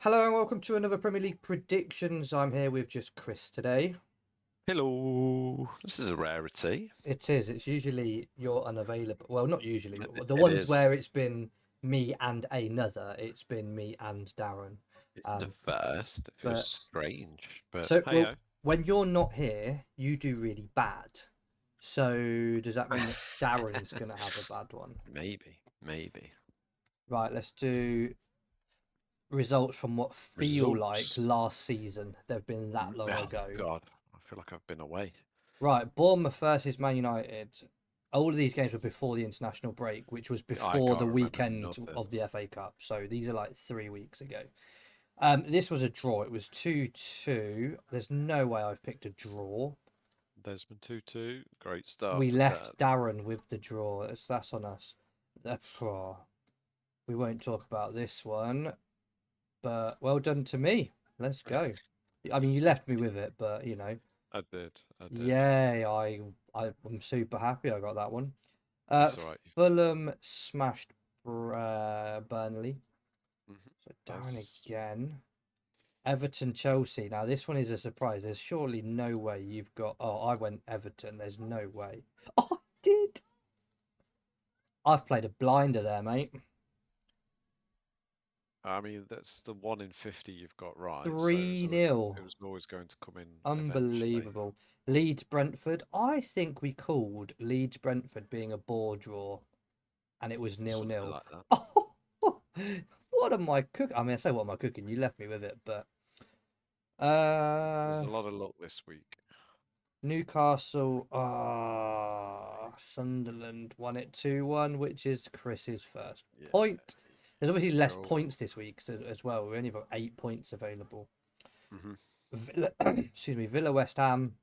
Hello and welcome to another Premier League predictions. I'm here with just Chris today. Hello. This is a rarity. It is. It's usually you're unavailable. Well, not usually. The It ones where is. it's been me and another, it's been me and Darren. It's the Um, first. It feels but strange, but so hey well, ho. when you're not here, you do really bad. So does that mean that Darren's gonna have a bad one? Maybe, maybe. Right. Let's do results from what feel like Results. last season. They've been that long Oh ago. God, I feel like I've been away. Right, Bournemouth versus Man United. All of these games were before the international break, which was I before the can't remember weekend nothing. of the FA Cup. So these are like 3 weeks ago. This was a draw. It was 2-2. There's no way I've picked a draw. Desmond 2-2. Great start We for left Dad. Darren with the draw. That's on us. We won't talk about this one, but well done to me. Let's go. I mean, you left me with it, but I did. I did. yay! I'm super happy I got that one. That's all right. Fulham smashed Burnley. Mhm. So Darren That's again. Everton Chelsea. Now this one is a surprise. There's surely no way you've got. Oh, I went Everton. There's no way. Oh, I did. I've played a blinder there, mate. I mean, that's the 1 in 50 you've got right, so 3-0. it was always going to come in eventually. Unbelievable. Leeds Brentford. I think we called Leeds Brentford being a bore draw, and it was nil Something nil. like that. Oh, what am I cooking? I mean, I say what am I cooking? You left me with it, but There's uh, a lot of luck this week. Newcastle. Sunderland won it 2-1, which is Chris's first Yeah, point. There's obviously less scroll. points this week as well. We only got 8 points available. Hmm. Villa, excuse me, Villa West Ham.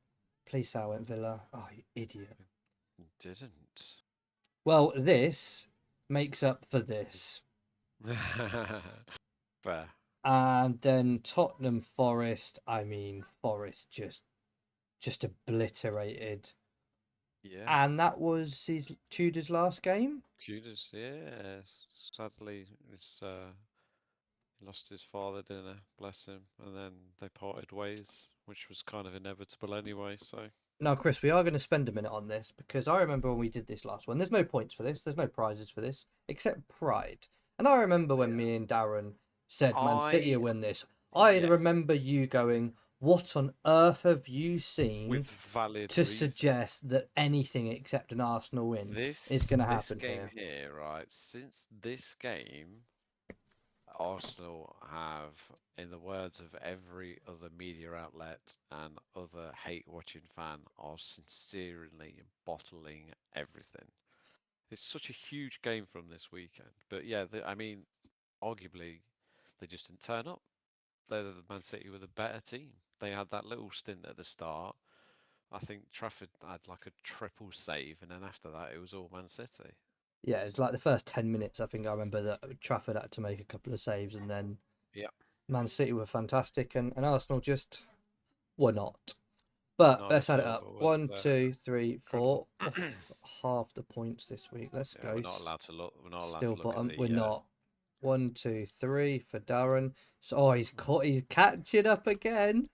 Please say I went Villa. Oh, you idiot. Didn't. Well, this makes up for this. Fair. And then Tottenham Forest. I mean, Forest just obliterated. Yeah. And that was his Tudor's last game. Judas, yeah. Sadly, he lost his father, didn't he? Bless him. And then they parted ways, which was kind of inevitable anyway, so. Now, Chris, we are going to spend a minute on this because I remember when we did this last one. There's no points for this. There's no prizes for this except pride. And I remember when Yeah. me and Darren said Man City will I, win this. I yes, remember you going, "What on earth have you with seen valid to reason. suggest that anything except an Arsenal win is This going to this happen game here?" here, right? Since this game, Arsenal have, in the words of every other media outlet and other hate-watching fan, are sincerely bottling everything. It's such a huge game from this weekend. But yeah, I mean, arguably, they just didn't turn up. The Man City were the better team. They had that little stint at the start. I think Trafford had like a triple save, and then after that, it was all Man City. Yeah, it's like the first 10 minutes. I think I remember that Trafford had to make a couple of saves, and then Yeah, Man City were fantastic, and Arsenal just were not. But Bernardo let's add it Silva up. was One, two, three, incredible. four. Oh, half the points this week. Let's Yeah, go. we're not allowed to look. We're not allowed Still to look at bottom. We're the. not. One, two, three for Darren. So, oh, he's caught. He's catching up again.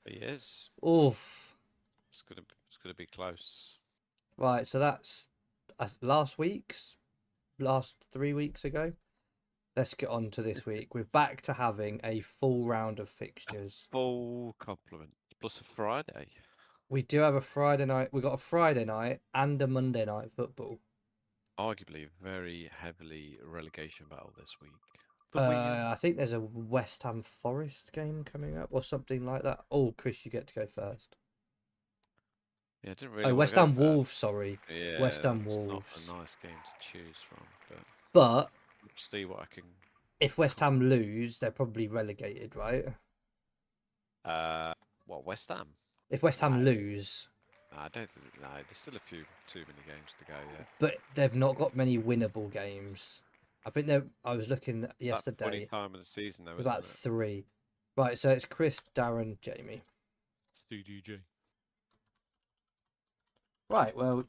He is. Oof. It's gonna be close. Right. So that's last week's. Last 3 weeks ago. Let's get on to this week. We're back to having a full round of fixtures. Full complement plus a Friday. We do have a Friday night. We've got a Friday night and a Monday night football. Arguably very heavily relegation battle this week. But I think there's a West Ham Forest game coming up or something like that. Oh, Chris, you get to go first. yeah, I didn't really Oh, want to West go Ham first. Wolves, sorry. West Yeah, Ham it's not a Wolves. nice game to choose from, but But we'll see what I can if West come Ham up. lose, they're probably relegated, right? Uh, what West Ham? If West No, Ham lose, no, I don't think. No, there's still a few too many games to go yet. but they've not got many winnable games. I think they I was looking It's that funny yesterday, time of the season, though, about isn't it? three. Right, so it's Chris, Darren, Jamie. It's CDJ. Right, well,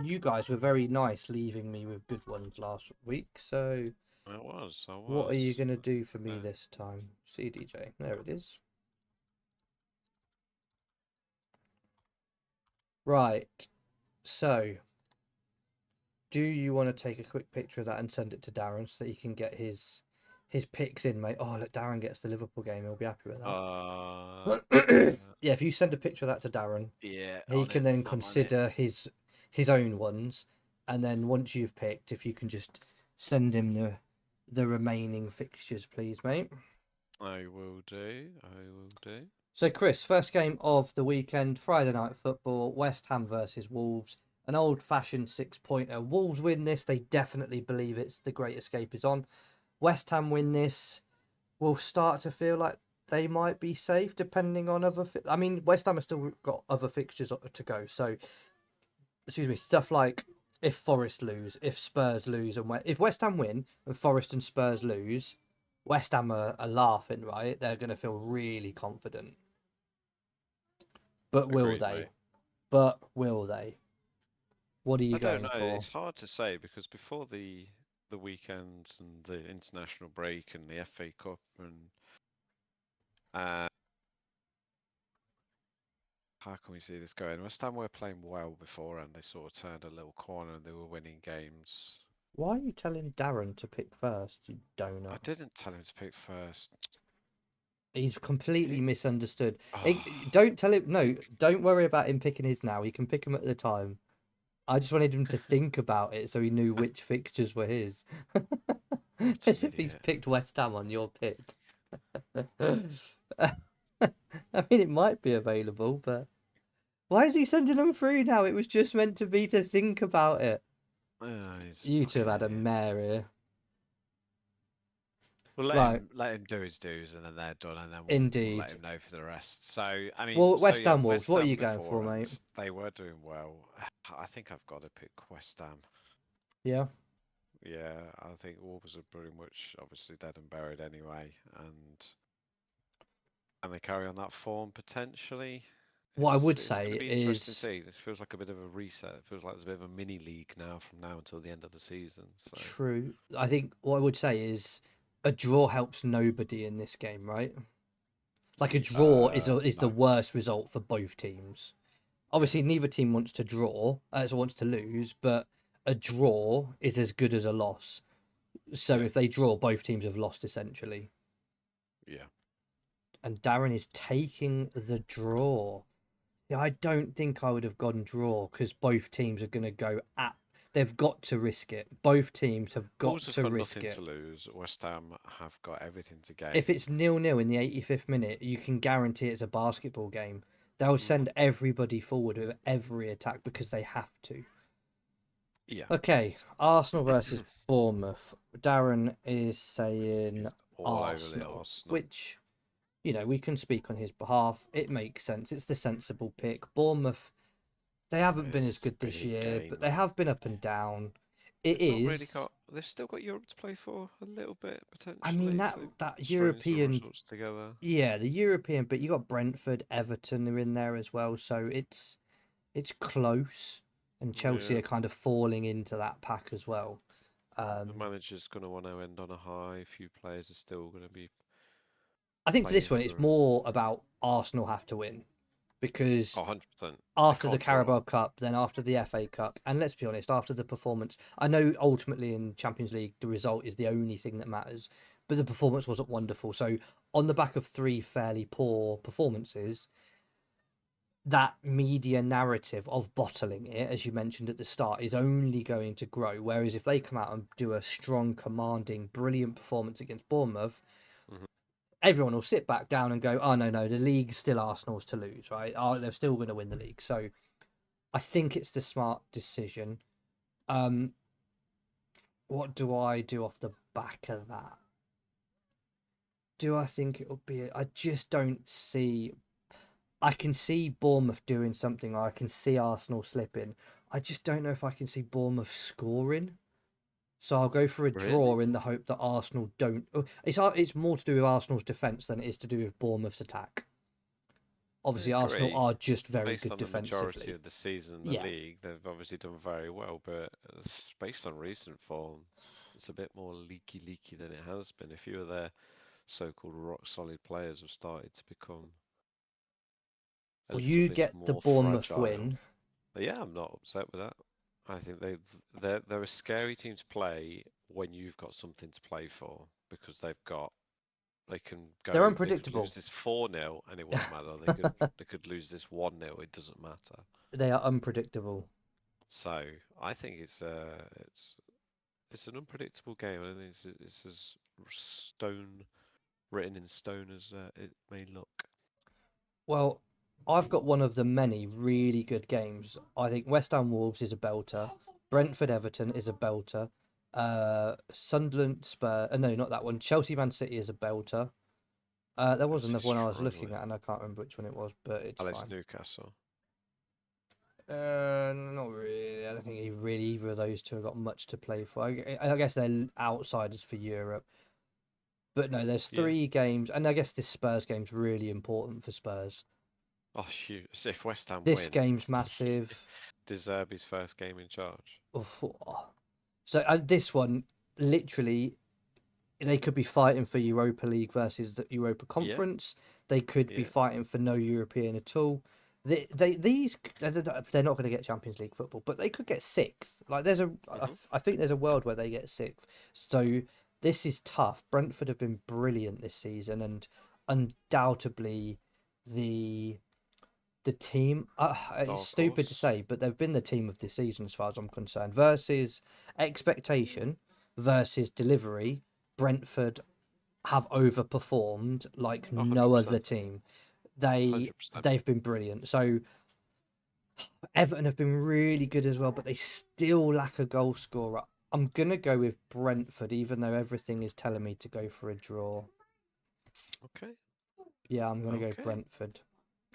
you guys were very nice leaving me with good ones last week, so I What are you was. going to do for me Uh, this time? CDJ. There it is. Right. So, do you want to take a quick picture of that and send it to Darren so that he can get his picks in, mate? Oh, look, Darren gets the Liverpool game. He'll be happy with that. yeah, Yeah, if you send a picture of that to Darren, yeah, he on can it. then I'm on it. consider his own ones, and then once you've picked, if you can just send him the remaining fixtures, please, mate. I will do. I will do. So, Chris, first game of the weekend, Friday night football, West Ham versus Wolves. An old fashioned 6-pointer. Wolves win this. They definitely believe it's the great escape is on. West Ham win this. Will start to feel like they might be safe depending on other. I mean, West Ham have still got other fixtures to go. So, excuse me, stuff like if Forest lose, if Spurs lose, and if West Ham win and Forest and Spurs lose, West Ham are laughing, right? They're going to feel really confident. But will Agreed, they? mate. But will they? What are I you don't going know. for? It's hard to say because before the weekends and the international break and the FA Cup and uh, how can we see this going? West Ham were playing well before and they sort of turned a little corner and they were winning games. Why are you telling Darren to pick first, you I donut? didn't tell him to pick first. He's completely He, misunderstood. oh, Don't tell him. No, don't worry about him picking his now. He can pick him at the time. I just wanted him to think about it so he knew which fixtures were his. what As an if he's idiot. picked West Ham on your pick. I mean, it might be available, but why is he sending them through now? It was just meant to be to think about it. Oh, he's a You two have fucking had a idiot. mare here. We'll Right, let him do his dues and then they're done and then we'll let indeed. him know for the rest. So I mean, Well, so West yeah, Ham Wolves, West what are Ham you going for, beforehand, mate? they were doing well. I think I've got to pick West Ham. Yeah. Yeah, I think Wolves are pretty much obviously dead and buried anyway, and they carry on that form potentially. What I would It's going to say be interesting to is see. This feels like a bit of a reset. It feels like there's a bit of a mini league now from now until the end of the season. So true. I think what I would say is a draw helps nobody in this game, right? Like a draw is the no, worst result for both teams. yeah, Obviously, neither team wants to draw, so wants to lose, but a draw is as good as a loss. So yeah, if they draw, both teams have lost essentially. yeah. And Darren is taking the draw. Yeah, I don't think I would have gone draw because both teams are going to go at. They've got to risk it. Both teams have got Wolves have to got risk nothing it. to lose. West Ham have got everything to gain. If it's 0-0 in the 85th minute, you can guarantee it's a basketball game. They'll Hmm. send everybody forward with every attack because they have to. Yeah, Okay, Arsenal versus Bournemouth. Darren is saying he's all over the Arsenal, Arsenal. which, we can speak on his behalf. It makes sense. It's the sensible pick. Bournemouth, they haven't been It's as just a good this big year, game, but they mate. have been up and down. It They've not really is. got. They've still got Europe to play for a little bit I mean potentially if that they that string some European, results together. yeah, the European. But you got Brentford, Everton are in there as well, so it's close. And Chelsea Yeah, are kind of falling into that pack as well. the Um, manager's going to want to end on a high. A few players are still going to be I think for playing this one, it's for more about Arsenal have to win because 100%. They after the can't draw. Carabao Cup, then after the FA Cup, and let's be honest, after the performance, I know ultimately in Champions League the result is the only thing that matters, but the performance wasn't wonderful. So on the back of three fairly poor performances, that media narrative of bottling it, as you mentioned at the start, is only going to grow. Whereas if they come out and do a strong, commanding, brilliant performance against Bournemouth, Hmm. everyone will sit back down and go, "Oh no, the league's still Arsenal's to lose, right? Oh, they're still going to win the league." So I think it's the smart decision. Um, what do I do off the back of that? Do I think it'll be? I just don't see. I can see Bournemouth doing something, or I can see Arsenal slipping. I just don't know if I can see Bournemouth scoring. So I'll go for a Really? draw in the hope that Arsenal don't. It's more to do with Arsenal's defense than it is to do with Bournemouth's attack. I Obviously, Arsenal agree. are just very Based good on the majority defensively. of the season in the Yeah, league, they've obviously done very well, but it's based on recent form. It's a bit more leaky than it has been. A few of their so-called rock solid players have started to become a Well, little you bit get the more Bournemouth fragile. win. But yeah, I'm not upset with that. I think they're a scary team to play when you've got something to play for because they can They're go they could lose unpredictable. this 4-0 and it wouldn't matter. They could lose this 1-0, it doesn't matter. They are unpredictable. So I think it's an unpredictable game. I don't think it's as stone written in stone as it may look. Well, I've got one of the many really good games. I think West Ham Wolves is a belter. Brentford Everton is a belter. Sunderland Spur. No, not that one. Chelsea Man City is a belter. There was Chelsea another one I was looking struggling. at, and I can't remember which one it was, but it's Palace fine. Newcastle. Not really. I don't think really either of those two have got much to play for. I guess they're outsiders for Europe. But no, there's Yeah. three games, and I guess this Spurs game's really important for Spurs. Oh shoot! So if West Ham This win, game's massive. deserve his first game in charge. Oof. So this one, literally, they could be fighting for Europa League versus the Europa Yeah, Conference. They could be yeah. fighting for no European at all. They're not going to get Champions League football, but they could get sixth. Like Hmm. I think there's a world where they get sixth. So this is tough. Brentford have been brilliant this season, and undoubtedly the team. It's Dark stupid to horse. say, but they've been the team of the season as far as I'm concerned. Versus expectation versus delivery, Brentford have overperformed like Oh, no other 100%. team. They've 100%. been brilliant. So Everton have been really good as well, but they still lack a goal scorer. I'm gonna go with Brentford, even though everything is telling me to go for a draw. Okay. Yeah, I'm gonna go Okay. Brentford.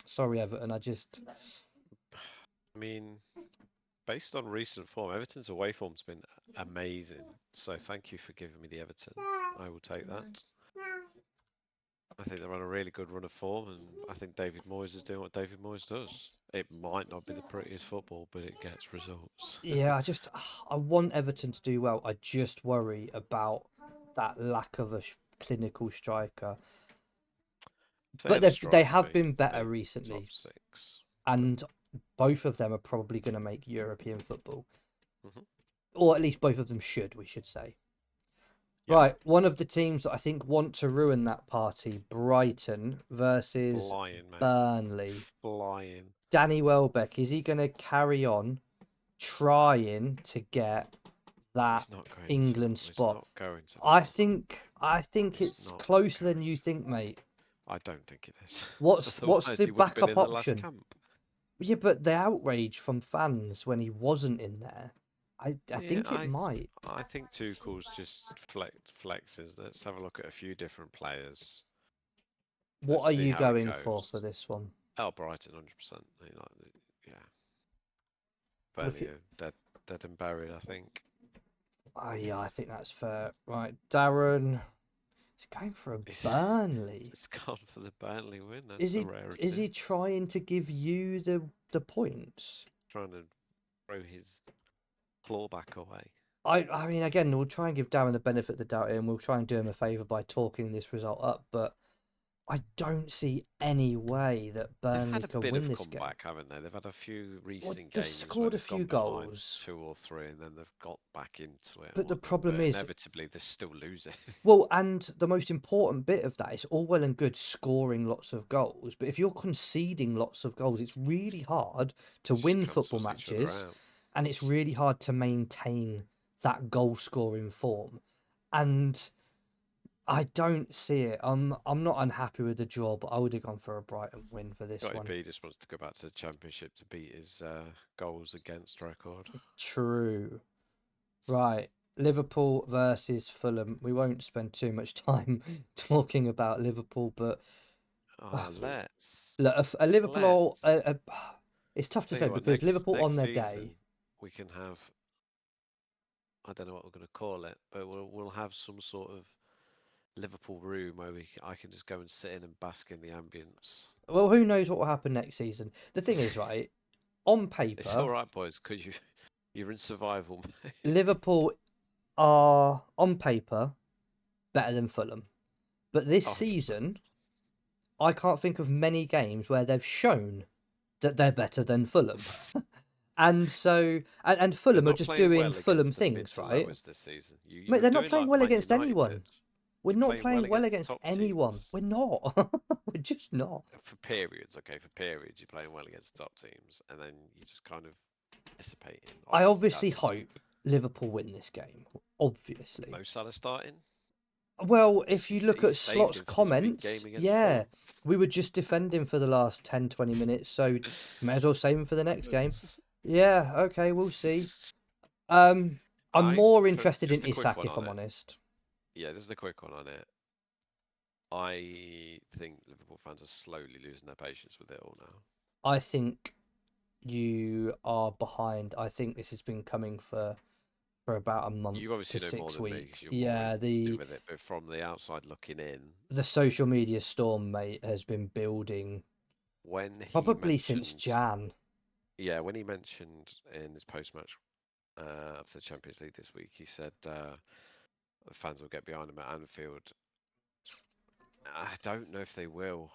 Sorry, Everton. I mean, based on recent form, Everton's away form's been amazing. So thank you for giving me the Everton. I will take that. I think they're on a really good run of form, and I think David Moyes is doing what David Moyes does. It might not be the prettiest football, but it gets results. Yeah, I want Everton to do well. I just worry about that lack of a clinical striker. If they But had a they striker, have been better maybe top recently, six. But and both of them are probably going to make European football, mhm. or at least both of them should. We should say. Yeah, Right, one of the teams that I think want to ruin that party, Brighton versus flying, mate, Burnley. flying. Danny Welbeck, is he going to carry on trying to get that He's not going to. England He's spot? not going to do I it. think He's it's not closer than going you to. think, mate. I don't think it is. What's Otherwise, the he would have been backup in the last option? camp. Yeah, but the outrage from fans when he wasn't in there, I Yeah, think it might. I think Tuchel's just flexes. Let's have a look at a few different players. What Let's are see you how it going for goes. this one? Oh, Brighton, 100%. Yeah, Well, if Burnley you, are dead and buried, I think. oh yeah, I think that's fair. Right, Darren, he's going for a He's, Burnley. he's gone for the Burnley win. Is That's a is rarity. he trying to give you the points? Trying to throw his clawback away. I mean, again, we'll try and give Darren the benefit of the doubt, and we'll try and do him a favour by talking this result up. But I don't see any way that They've Burnley had a can bit win of this game. comeback, haven't they? They've had a few Well, recent they've games where scored a they've few gone behind goals, 2 or 3 and then they've got back into it and but the whatnot. But problem is, inevitably, they're still losing. well, and the most important bit of that is all well and good scoring lots of goals, but if you're conceding lots of goals, it's really hard to It just win football cancels each other matches, out. and it's really hard to maintain that goal scoring form. And I don't see it. I'm not unhappy with the draw, but I would have gone for a Brighton win for this Scotty one. B just wants to go back to the Championship to beat his goals against record. True. Right. Liverpool versus Fulham. We won't spend too much time talking about Liverpool, but uh, Oh, let's look, a Liverpool. let's It's tough to tell say you what. because Next Liverpool on next their day. season we can have, I don't know what we're going to call it, but we'll have some sort of Liverpool room where I can just go and sit in and bask in the ambience. Well, who knows what will happen next season? The thing is, right, on It's all paper, right, boys, because you're in survival mode. Liverpool are on paper better than Fulham, but this 100%. season I can't think of many games where they've shown that they're better than Fulham. And so, and They're Fulham are not just playing doing well Fulham against the mid things, to right? lowers this season. You Mate, were they're not doing playing like well Man against United anyone. did. We're You're not playing well playing well against the against top anyone. teams We're not. We're just not. for periods. Okay, for periods, you're playing well against the top teams, and then you just kind of dissipating. I Obviously, obviously that's hope Liverpool win this game. Obviously. Mo Salah starting. Well, if you look He's at saved Slot's him for this big comments, game against yeah, Fulham. we were just defending for the last 10, 20 minutes, so may as well save him for the next game. Yeah, okay, we'll see. I'm more interested in Just a quick Isak, one if on I'm it. honest. Yeah, just a quick one on it. I think Liverpool fans are slowly losing their patience with it all now. I think you are behind. I think this has been coming for about a month You to obviously know more 6 than me because weeks. you're more Yeah, in the with it, but from the outside looking in, the social media storm, mate, has been building when he probably since mentioned, Jan. yeah, when he mentioned in his post-match of the Champions League this week, he said the fans will get behind him at Anfield. I don't know if they will.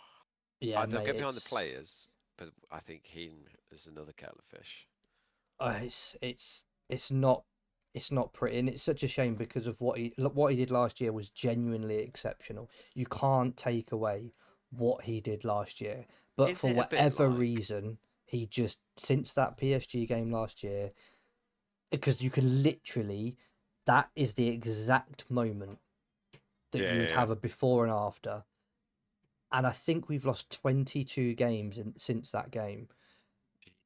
Yeah, They'll mate, get behind the players, but I think him is another kettle of fish. it's not pretty, and it's such a shame because of what he did last year was genuinely exceptional. You can't take away what he did last year, but Is for it a bit whatever like? reason, he just since that PSG game last year, because you can literally, that is the exact moment that Yeah, you yeah, would yeah. have a before and after. And I think we've lost 22 games since that game.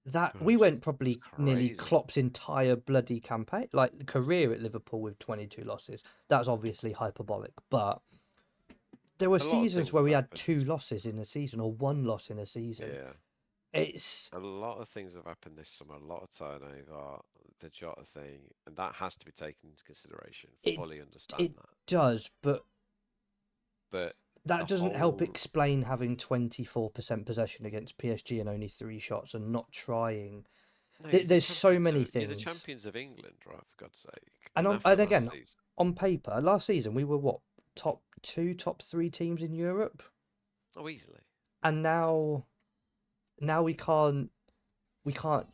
That we Christ, went it's probably nearly crazy. Klopp's entire bloody campaign, like career at Liverpool with 22 losses. That's obviously hyperbolic, but there were A lot of seasons things where have we had happened. 2 losses in a season or 1 loss in a season. Yeah. It's A lot of things have happened this summer, a lot of turnover, the Jota thing, and that has to be taken into consideration. it Fully understand it that. does, but But the that doesn't help whole explain having 24% possession against PSG and only 3 shots and not trying. no, There's so many you're the things. champions of England, right? For God's sake. And And on, after and last again, season, on paper, last season we were what, top 2, top 3 teams in Europe, oh, easily. and now we can't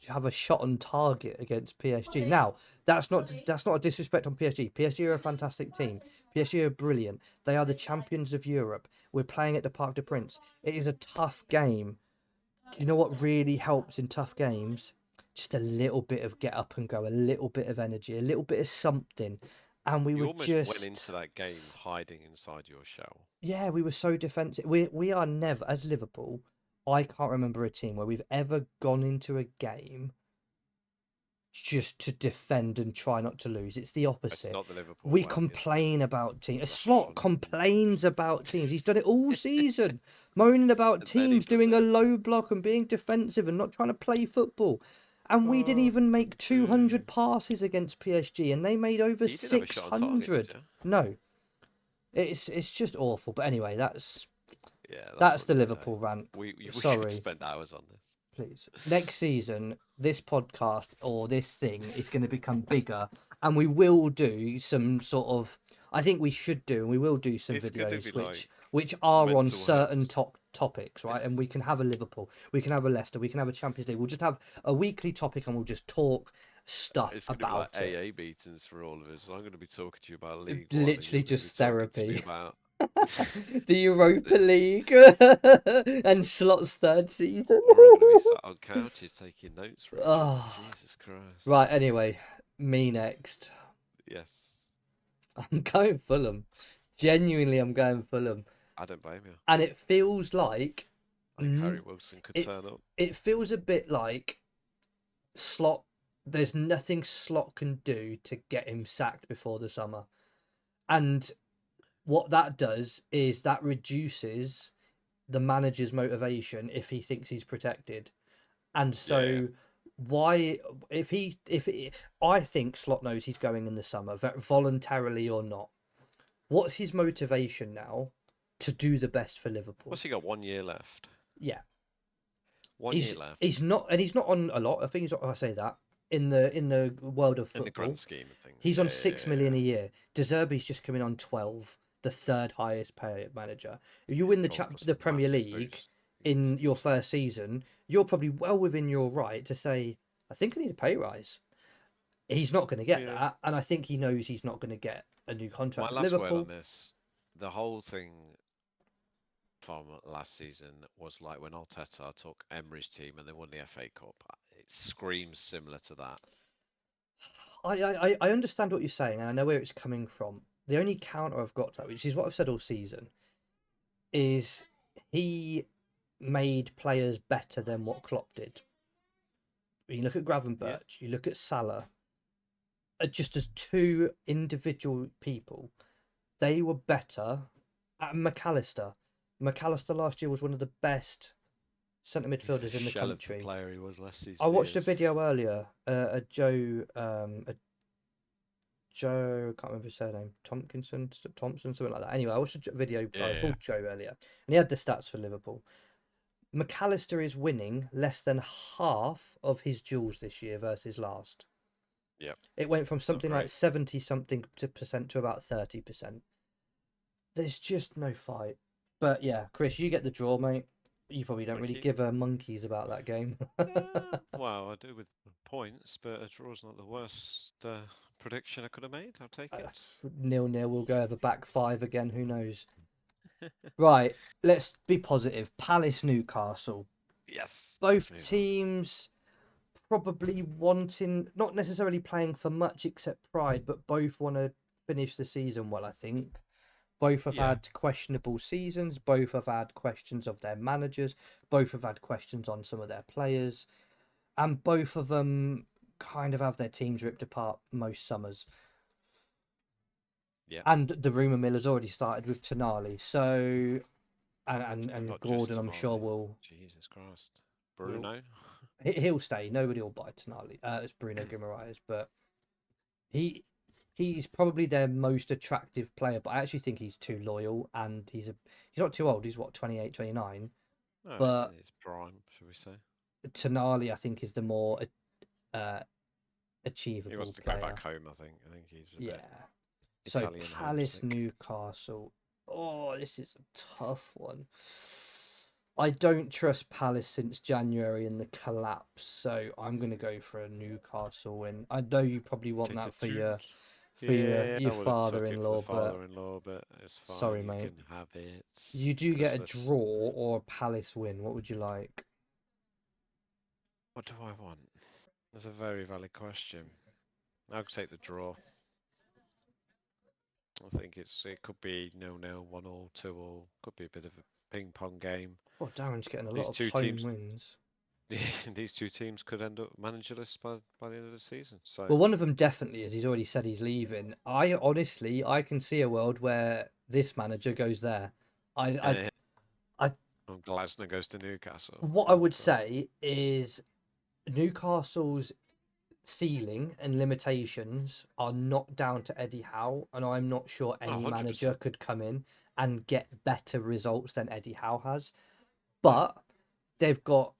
have a shot on target against PSG. Now that's not a disrespect on PSG. PSG are a fantastic team. PSG are brilliant. They are the champions of Europe. We're playing at the Parc des Princes. It is a tough game. You know what really helps in tough games? Just a little bit of get up and go, a little bit of energy, a little bit of something. And we You were almost went just, into that game hiding inside your shell. yeah, we were so defensive. We are never, as Liverpool, I can't remember a team where we've ever gone into a game just to defend and try not to lose. It's the It's opposite. not the Liverpool We way, is it? complain about teams. It's a Slot fun. complains about teams. He's done it all season, moaning about And then he teams does doing a it. low block and being defensive and not trying to play football. And we didn't even make Dude. 200 passes against PSG, and they made over You didn't have a shot on target, did 600. you? No, it's just awful. But anyway, Yeah, that's for that's the another day. Liverpool rant. We could Sorry. spend hours on this. Please. Next season, this podcast or this thing is going to become bigger, and we will do some sort of. I think we should do, and we will do some It's gonna be videos like which are on mental certain health. topics, right? And we It's can have a Liverpool, we can have a Leicester, we can have a Champions League. We'll just have a weekly topic, and we'll just talk stuff it's gonna be like about it. AA meetings for all of us. I'm gonna be talking to you about League One, and Literally you're gonna be just talking to me therapy. about The Europa League and Slot's third season. we're all gonna be sat on couches taking notes for each other. Oh, Jesus right. Christ. Anyway, me next. Yes. I'm going Fulham. Genuinely, I'm going Fulham, I don't blame you. and it feels like I think Harry Wilson could it. turn up. It feels a bit like Slot. There's nothing Slot can do to get him sacked before the summer, and what that does is that reduces the manager's motivation if he thinks he's protected. And Yeah, yeah. so why I think Slot knows he's going in the summer, voluntarily or not. What's his motivation now to do the best for Liverpool? What's he got? 1 year left. Yeah. 1 year He's left. he's not, and he's not on a lot. I think he's, I say that. in the world of In the grand football. scheme of things, He's yeah, on yeah, 6 million yeah. a year. De Zerbi's just coming on 12, the third highest paid manager. If you win 12 plus the a Premier massive League boost. in your first season, you're probably well within your right to say, I think I need a pay rise. He's not going to get Yeah. that, and I think he knows he's not going to get a new My contract at last word on Liverpool. this, the whole thing from last season was like when Arteta took Emery's team and they won the FA Cup. It screams similar to that. I understand what you're saying, and I know where it's coming from. The only counter I've got to that, which is what I've said all season, is he made players better than what Klopp did. You look at Yeah. Gravenberch, you look at Salah, just as two individual people, they were better. At McAllister last year was one of the best centre He's a midfielders in the shell of the country. player he was last I season. He watched a is. video earlier. A Joe, I can't remember his surname, Thompson, something like that. Anyway, I watched a video Yeah, guy yeah, called Joe earlier, and he had the stats for Liverpool. McAllister is winning less than half of his duels this year versus last. yeah. It went from It's not something like great. 70 something percent to about 30%. There's just no fight. But yeah, Chris, you get the draw, mate. You probably don't Thank really you. give a monkeys about that game. Well, I do with points, but a draw's not the worst prediction I could have made. I'll take it. 0-0, we'll go over back five again. Who knows? Right, let's be positive. Palace, Newcastle. Yes, let's Both move on. teams probably wanting, not necessarily playing for much except pride, but both want to finish the season well, I think. Both have Yeah, had questionable seasons. Both have had questions of their managers. Both have had questions on some of their players. And both of them kind of have their teams ripped apart most summers. yeah. And the rumour mill has already started with Tonali. So, and Not just Gordon, I'm sure, Tonali. Jesus Christ. will Bruno? he'll stay. Nobody will buy Tonali. It's Bruno Guimaraes, but he he's probably their most attractive player. But I actually think he's too loyal, and he's not too old. He's what, 28, 29. Oh, he's in But his prime, should we say? Tonali, I think, is the more uh, He wants achievable to go back player. home, I think. I think he's a Yeah. bit So Italian Palace, homesick. Newcastle. Oh, this is a tough one. I don't trust Palace since January and the collapse, so I'm going to go for a Newcastle win. I know you probably want Take the that for your tunes. Yeah, I would have took it for the father-in-law, but father-in-law, but it's fine. sorry, You mate. can have it. You do get Because a this. draw or a Palace win. What would you like? What do I want? That's a very valid question. I'll take the draw. I think it could be 0-0, 1-1, 2-1. Could be a bit of a ping pong game. Oh, Darren's getting a lot These of two home teams, wins. these two teams could end up managerless by the end of the season. So Well, one of them definitely is. He's already said he's leaving. I can see a world where this manager goes there. I, uh, I, Glasner goes to Newcastle. what I Oh would God. say is Newcastle's ceiling and limitations are not down to Eddie Howe, and I'm not sure Oh, any manager 100%. could come in and get better results than Eddie Howe has. No. But they've got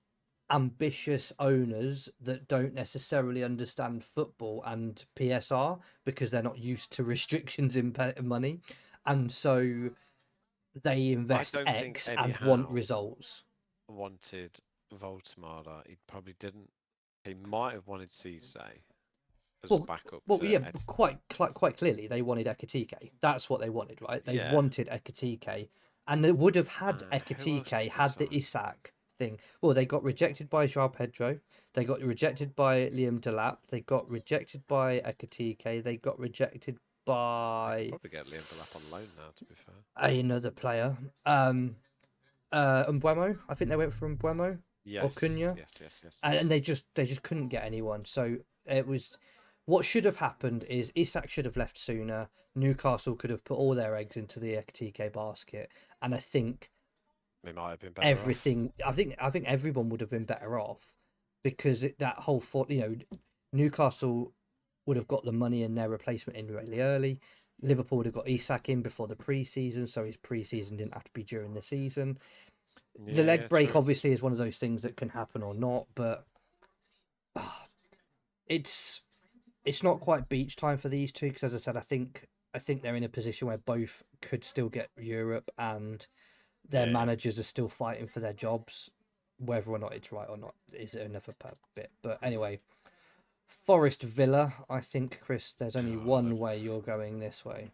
ambitious owners that don't necessarily understand football and PSR because they're not used to restrictions in money, and so they I invest don't think X Eddie and want Howe results. wanted Voltemada. He probably didn't. He might have wanted Cisse as a Well, backup yeah, to Ed. quite clearly they wanted Ekatike. That's what they wanted, right? They Yeah. wanted Ekatike, and they would have had And who else Ekatike did they had the sign? Isak thing. Well, they got rejected by Joao Pedro. They got rejected by Liam Delap. They got rejected by Ekatike. They got rejected They could by probably get Liam Delap on loan now, to be fair. another player. Mbuemo. I think they went for Mbuemo or Yes, Cunha, yes, yes, yes, and yes. they just couldn't get anyone. So it was what should have happened is Isak should have left sooner. Newcastle could have put all their eggs into the TK basket, and I think They might have been better off. everything. I think everyone would have been better off because that whole thought, Newcastle would have got the money and their replacement in really early. Liverpool would have got Isak in before the pre-season, so his pre-season didn't have to be during the season. The Yeah, leg yeah, break true. obviously is one of those things that can happen or not, but it's not quite beach time for these two because, as I said, I think they're in a position where both could still get Europe, and their Yeah. managers are still fighting for their jobs. Whether or not it's right or not is another bit. But anyway, Forest Villa. I think, Chris, there's only Oh, one way you're going this way.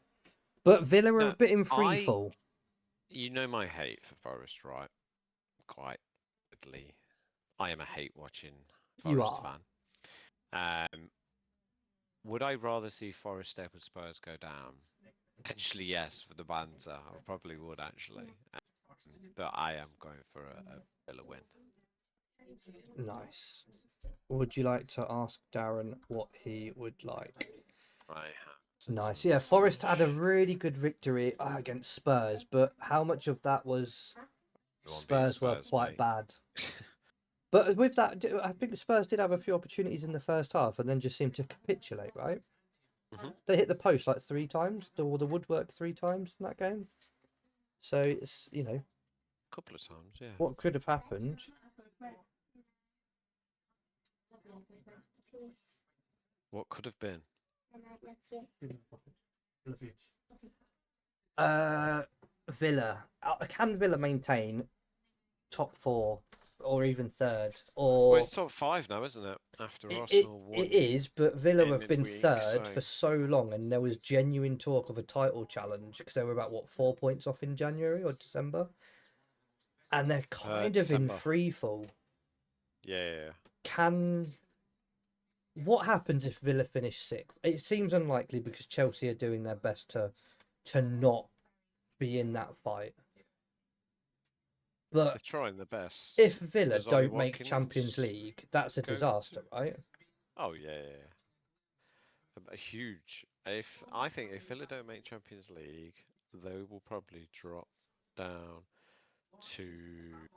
But Villa are a no, bit in free I. fall. You know my hate for Forest, right? Quite badly. I am a hate watching You Forest are. fan. Would I rather see Forest stay up and Spurs go down? Potentially, yes, for the banter. I probably would actually. But I am going for a Villa win. Nice. Would you like to ask Darren what he would like? I have sent him Nice. a Yeah, Forest had a message. really good victory against Spurs, but how much of that was You want to beat Spurs were Spurs, quite mate? bad? But with that, I think Spurs did have a few opportunities in the first half and then just seemed to capitulate, right? Hmm. They hit the post like 3 times, or the woodwork 3 times in that game. So it's, A couple of times, yeah. what could have happened. What could have been? Uh, Villa. Can Villa maintain top four or even third? Well, Or it's top five now, isn't it? After it, it, Arsenal it won is, but Villa in have been midweek, third so for so long, and there was genuine talk of a title challenge because they were about, what, 4 points off in January or December? And they're kind of in December. free fall. Yeah, yeah, yeah. Can What happens if Villa finish sixth? It seems unlikely because Chelsea are doing their best to not be in that fight. They're But trying their best. if Villa There's Ollie don't make Champions Watkins League, that's a going to. disaster, right? Oh yeah, yeah, yeah. A huge. If I think if Villa don't make Champions League, they will probably drop down to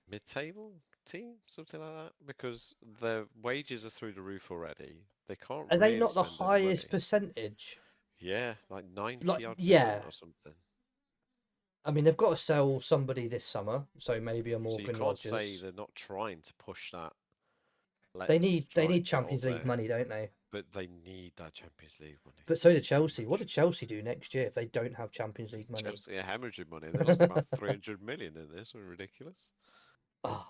mid-table team, something like that, because their wages are through the roof already. They can't Are they really not the spend any highest money. percentage? Yeah, like Like, 90 odd percent yeah. or something. I mean, they've got to sell somebody this summer, so maybe a So you Morgan can't say Rogers. they're not trying to push that. They Let's need they try need and get up Champions League there. money, don't they? But they need that Champions League money But so do so Chelsea. What much. did Chelsea do next year if they don't have Champions League money? Chelsea are hemorrhaging money. They lost about 300 million in this. Ridiculous. Oh,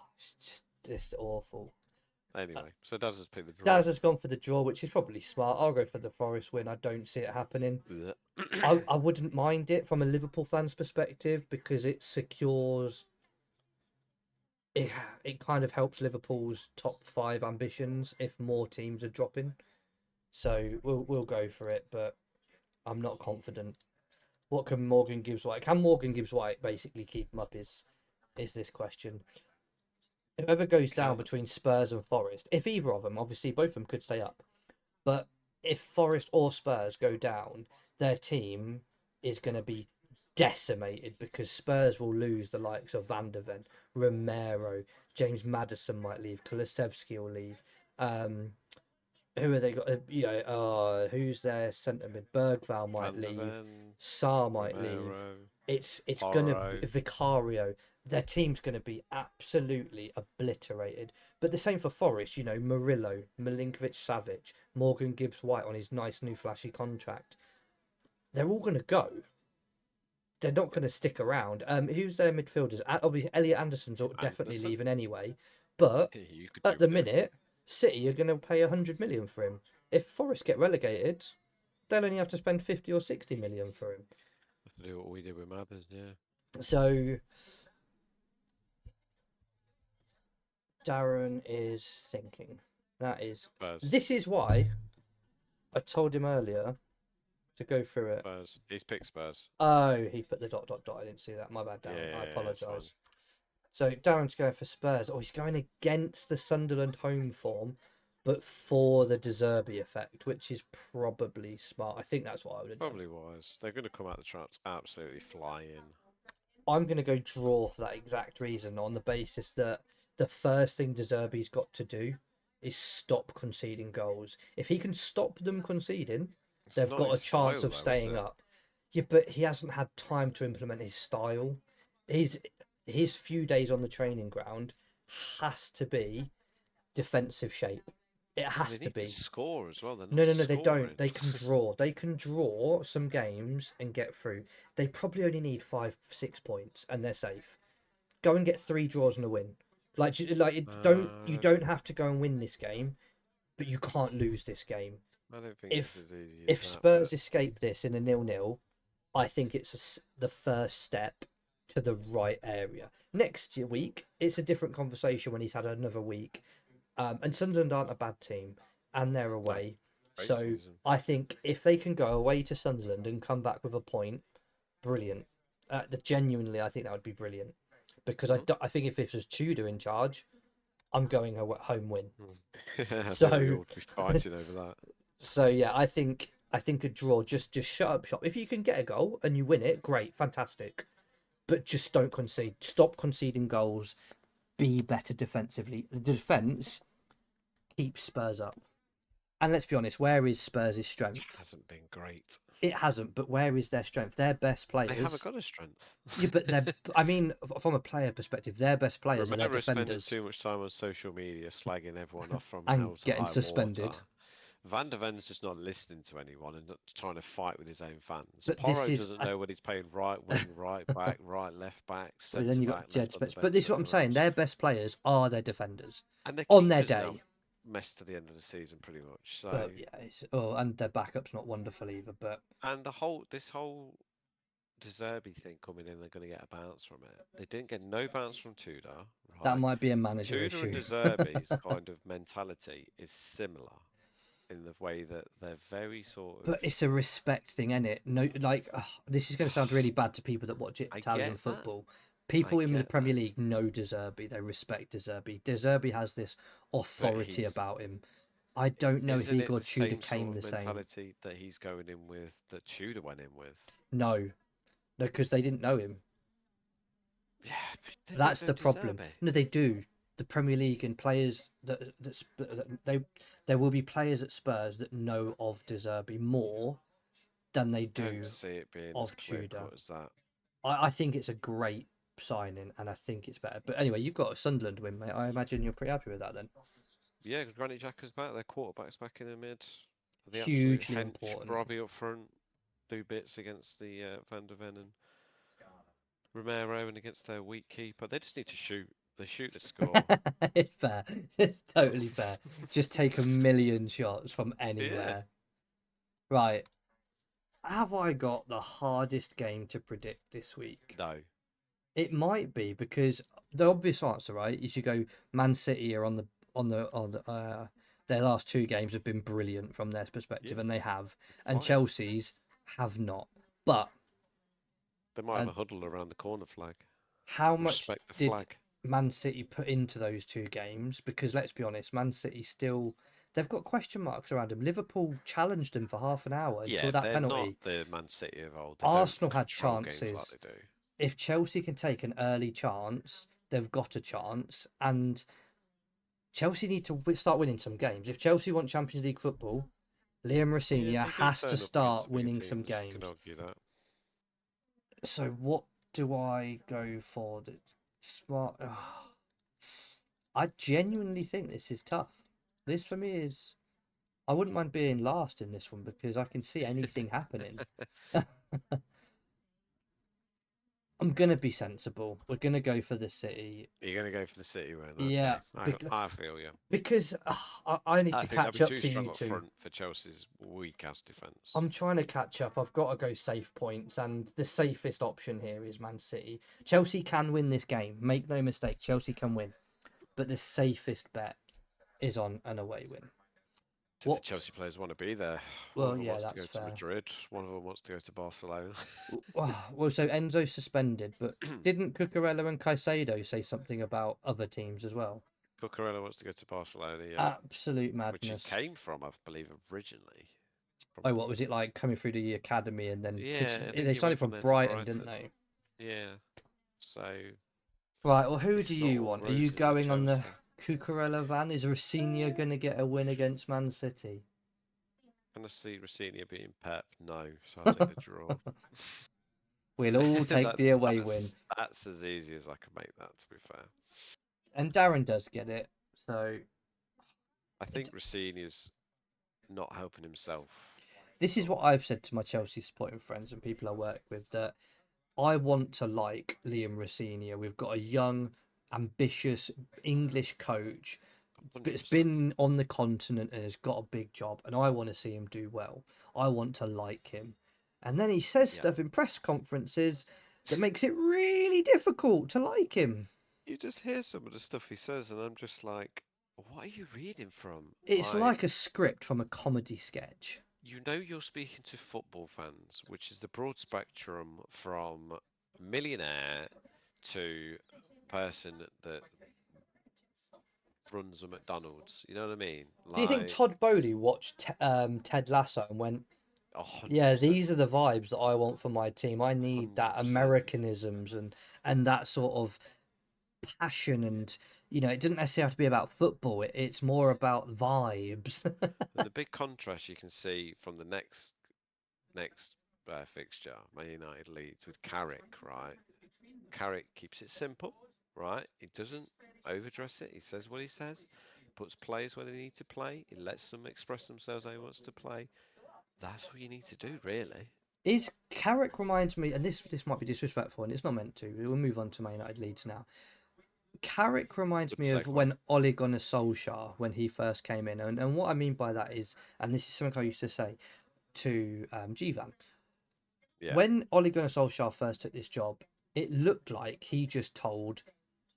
it's awful. Uh, Anyway, so Daz has picked the draw. Daz has gone for the draw, which is probably smart. I'll go for the Forest win. I don't see it happening. Blech. I wouldn't mind it from a Liverpool fan's perspective because it secures it. It kind of helps Liverpool's top five ambitions if more teams are dropping. So we'll go for it, but I'm not confident. What can Morgan Gibbs White? Can Morgan Gibbs White basically keep him up? Is this question? Whoever goes down Can between Spurs and Forest, if either of them, obviously both of them could stay up. But if Forest or Spurs go down, their team is going to be decimated because Spurs will lose the likes of Van der Ven, Romero, James Maddison might leave, Kulusevski will leave. Who have they got? Who's their centre mid? Bergval might Van der leave, Ven, Sarr might leave. Romero, It's gonna be Porro, Vicario. Their team's gonna be absolutely obliterated. But the same for Forest. Murillo, Milinkovic, Savic, Morgan Gibbs White on his nice new flashy contract. They're all gonna go. They're not gonna stick around. Who's their midfielders? Obviously, Elliot Anderson's definitely Anderson. leaving anyway. But You could at do the with him. minute, City are gonna pay 100 million for him. If Forest get relegated, they'll only have to spend 50 or 60 million for him. Do what we did with Mathers, yeah. So Darren is thinking. That is. Spurs. This is why I told him earlier to go through it. Spurs. He's picked Spurs. Oh, he put the dot dot dot. I didn't see that. My bad, Yeah, Darren. I it's fine. apologise. So Darren's going for Spurs. Oh, he's going against the Sunderland home form, but for the De Zerbi effect, which is probably smart. I think that's what I would have done. Probably was. They're going to come out the traps absolutely flying. I'm going to go draw for that exact reason on the basis that the first thing De Zerbi's got to do is stop conceding goals. If he can stop them conceding, It's they've not got his a chance style, of though, is staying it? up. Yeah, but he hasn't had time to implement his style. His few days on the training ground has to be defensive shape. It And has they to need to be. score as well. They're No, not no, no, they don't. scoring. They can draw. They can draw some games and get through. They probably only need 5, 6 points, and they're safe. Go and get 3 draws and a win. You Uh, don't have to go and win this game, but you can't lose this game. I don't think it's If as easy as if that, Spurs but escape this in a 0-0, I think it's the first step to the right area. Next week, it's a different conversation when he's had another week. And Sunderland aren't a bad team, and they're no, away. great So season. I think if they can go away to Sunderland and come back with a point, brilliant. Genuinely, I think that would be brilliant. Because Hmm. I think if this was Tudor in charge, I'm going a home win. I think we So, all would be fighting over that. so yeah, I think a draw, just shut up shop. If you can get a goal and you win it, great, fantastic. But just don't concede. Stop conceding goals. Be better defensively. The defense keeps Spurs up. And let's be honest, where is Spurs' It strength? hasn't been great. It hasn't, but where is their strength? Their best They haven't players. got a strength. Yeah, but I mean, from a player perspective, their best players are their Romero is spending defenders too much time on social media slagging everyone off from and hell to getting high water. suspended. Van der Ven's just not listening to anyone and not trying to fight with his own fans. But this Porro is, doesn't know when he's playing right wing, right back, right left back, well, then centre you got back, Jed left on the Spence. But bench, this is and what I'm everyone saying. else. Their best players are their defenders And their on their keeper's now day. messed to the end of the season pretty much. So, But yeah, and their backup's not wonderful either. But and this whole De Zerbi thing coming in, they're going to get a bounce from it. They didn't get no bounce from Tudor, that right? might be a manager Tudor and issue. De Zerbi's kind of mentality is similar in the way that they're very sort of. But it's a respect thing, isn't it? No, like this is going to sound really bad to people that watch I Italian get that. football. I People in the get Premier that. League know De Zerbi. They respect De Zerbi. De Zerbi has this But authority he's about him. I don't know if isn't it Igor the Tudor same came sort the of same. mentality that he's going in with that Tudor went in with? No, no, because they didn't know him. Yeah, but they don't That's know the De problem. Zerbi. No, they do. The Premier League and players there will be players at Spurs that know of De Zerbi more than they Don't do see it being as of clear Tudor. cut as that. I think it's a great signing, and I think it's better. But anyway, you've got a Sunderland win, mate. I imagine you're pretty happy with that then. Yeah, Granit Xhaka's back. Their quarterback's back in the mid. The absolute Hugely hench important. Robbie up front do bits against the Van der Ven and Romero and against their weak keeper. They just need to shoot. They shoot, they score. It's fair. It's totally fair. Just take a million shots from Yeah. anywhere. Right. Have I got the hardest game to predict this week? No. It might be because the obvious answer, right, is you go Man City are on the their last 2 games have been brilliant from their perspective, Yeah. and they have, and Fine. Chelsea's have not. But They might have uh, a huddle around the corner flag. how much Respect the did flag. Man City put into those 2 games? Because let's be honest, Man City still they've got question marks around them. Liverpool challenged them for half an hour Yeah, until that they're not penalty. the Man City of old. They don't Arsenal had control games like chances. they do. If Chelsea can take an early chance, they've got a chance. And Chelsea need to start winning some games. If Chelsea want Champions League football, Liam Yeah, Rossignol they're going to has to turn up against start the bigger winning some teams. You can games. argue that. So what do I go for? The smart. I genuinely think this is tough. This for me is. I wouldn't mind being last in this one because I can see anything happening. I'm gonna be sensible. We're gonna go for the City. You're going to go for the City win. Okay. Yeah, I feel you. because I need I to think they'll be catch up too to strong you up two. front for Chelsea's weak ass defence. I'm trying to catch up. I've got to go safe points, and the safest option here is Man City. Chelsea can win this game. Make no mistake, Chelsea can win, but the safest bet is on an away win. So the What? Chelsea players want to be there. One Well, of them yeah, wants to that's go to fair. Madrid. One of them wants to go to Barcelona. Well, so Enzo's suspended, but didn't Cucurella and Caicedo say something about other teams as well? Cucurella wants to go to Barcelona, yeah, Absolute which he madness. came from, I believe, originally. From, Oh, what was it like coming through the academy and then because yeah, I think they he signed went it from from there to Brighton, didn't Brighton. they? Yeah, so Right. Well, who it's do not you all want? Are you roses at going on the Chelsea. Cucurella van? Is Rossini going to get a win against Man City? Can I see Rossini being Pep? No, so I'll take the draw. We'll all take the away win. That's as easy as I can make that, to be fair. And Darren does get it. So I think Rossini's not helping himself This at is what all. I've said to my Chelsea supporting friends and people I work with, that I want to like Liam Rossini. We've got a young, ambitious English coach that's 100%. been on the continent and has got a big job, and I want to see him do well. I want to like him. And then he says Yeah. stuff in press conferences that makes it really difficult to like him. You just hear some of the stuff he says, and I'm just like, what are you reading from? It's Like, like a script from a comedy sketch. you know you're speaking to football fans, which is the broad spectrum from millionaire to person that runs a McDonald's. You know what I mean? Do you think Like, Todd Bowley watched Ted Lasso and went, yeah, 100%, these are the vibes that I want for my team. I need that 100%. Americanisms and that sort of passion, and it doesn't necessarily have to be about football. It's more about vibes. And the big contrast you can see from the next fixture, Man United Leeds with Carrick, right? Carrick keeps it simple, right? He doesn't overdress it. He says what he says. He puts players where they need to play. He lets them express themselves how he wants to play. That's what you need to do, really. Is Carrick reminds me, and this might be disrespectful, and it's not meant to. We'll move on to Man United Leeds now. Carrick reminds Good me of segue. when Ole Gunnar Solskjaer when he first came in, and what I mean by that is, and this is something I used to say to Gvan, Yeah. when Ole Gunnar Solskjaer first took this job, it looked like he just told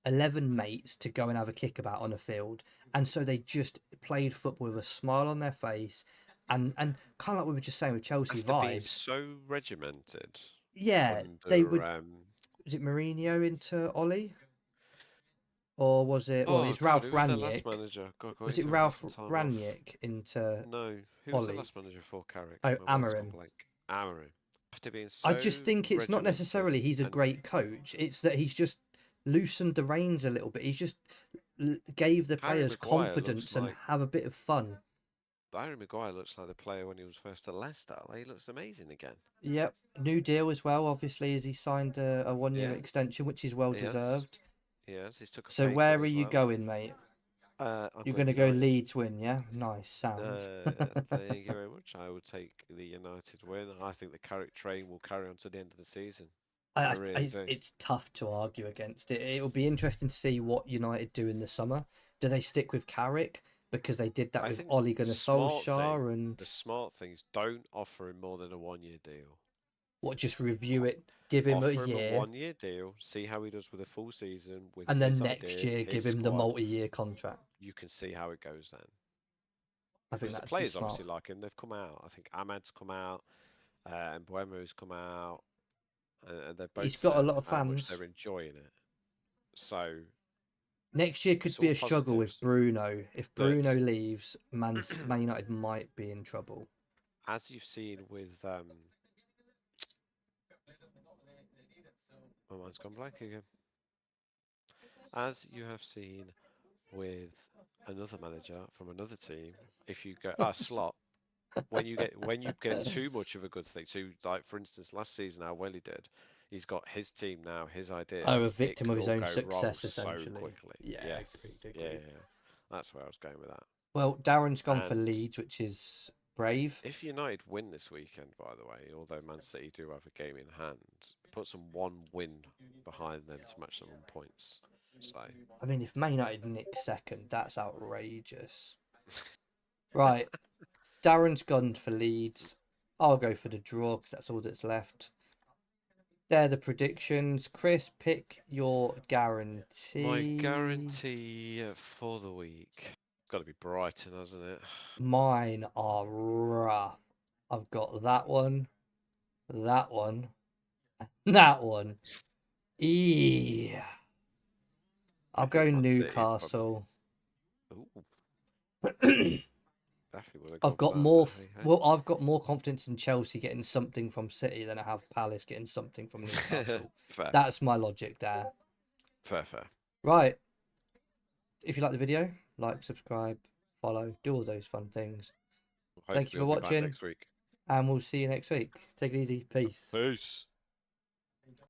11 mates to go and have a kickabout on a field, and so they just played football with a smile on their face, and kind of like we were just saying with Chelsea After being vibes. so regimented Yeah, they under would. Was it Mourinho into Ollie, or was it? Well, oh it's God, Ralph who was their last Rangnick. manager? God, got Was his it hair off Ralph and time off. Rangnick into No, who was the Ollie? last manager for Carrick? Oh, My mind's gone Amarim. blank. Amarim. After being I so just think it's not regimented necessarily he's a and great coach. It's that he's just loosened the reins a little bit. He's just gave the Harry players Maguire looks confidence and like have a bit of fun. Harry Maguire looks like the player when he was first at Leicester. Like, he looks amazing again. Yep, new deal as well. Obviously, as he signed a 1 year Yeah, extension, which is well he has. deserved. He has. He's took a So pay cut where are as you well. going, mate? I'm You're going going to go United. Leeds win, yeah? Nice sound. Thank you very much. I would take the United win. I think the Carrick train will carry on to the end of the season. I really do. It's tough to argue against it. It will be interesting to see what United do in the summer. Do they stick with Carrick because they did that I with think Ole Gunnar Solskjaer, and the smart thing is don't offer him more than a 1 year deal. what, just review it, give him a Offer him a year, 1 year deal, see how he does with a full season with and then his next ideas, year his give him the squad. multi-year contract? You can see how it goes then. I think Because the that'd be players smart. obviously like him. They've come out. I think Ahmad's come out and Buemo's come out, and they've both He's got a said lot of how much fans. they're enjoying it. So Next year could it's be all a struggle with positives. Bruno. If Bruno But leaves, Man United might be in trouble. as you've seen with my mind's gone blank again. As you have seen with another manager from another team, if you go slot, when you get too much of a good thing, so like for instance last season how well he did, he's got his team now, his Oh, a ideas, it victim of could his all own go wrong success, so essentially. quickly. Yeah, Yes, agreed, yeah, agreed. yeah, yeah. That's where I was going with that. Well, Darren's gone for And Leeds, which is brave. if United win this weekend, by the way, although Man City do have a game in hand, it puts them one win behind them to match them on points. So I mean, if Man United nick second, that's outrageous. Right, Darren's gone for Leeds. I'll go for the draw because that's all that's left. They're the predictions. Chris, pick your my guarantee. guarantee for the week, got to be Brighton, hasn't it? Mine are rough. I've got that one, that one, that one. Yeah. I'll go Mine's a bit if I'm. Newcastle. Ooh, I've definitely would have gone for got that, more. but hey hey. Well, I've got more confidence in Chelsea getting something from City than I have Palace getting something from Newcastle. Fair, That's my logic there. fair, fair. Right. If you like the video, like, subscribe, follow, do all those fun things. Thank you Hopefully, for I'll be back watching, next week. and we'll see you next week. Take it easy. Peace. Peace.